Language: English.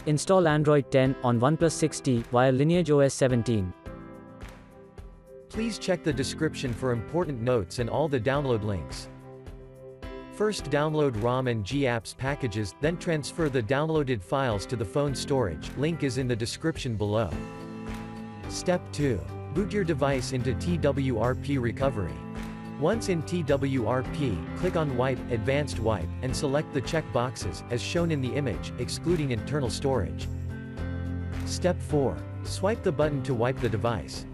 Install Android 10 on OnePlus 6T via LineageOS 17. Please check the description for important notes and all the download links. First download ROM and GApps packages, then transfer the downloaded files to the phone storage, link is in the description below. Step 2. Boot your device into TWRP recovery. Once in TWRP, click on Wipe, Advanced Wipe, and select the check boxes, as shown in the image, excluding internal storage. Step 4. Swipe the button to wipe the device.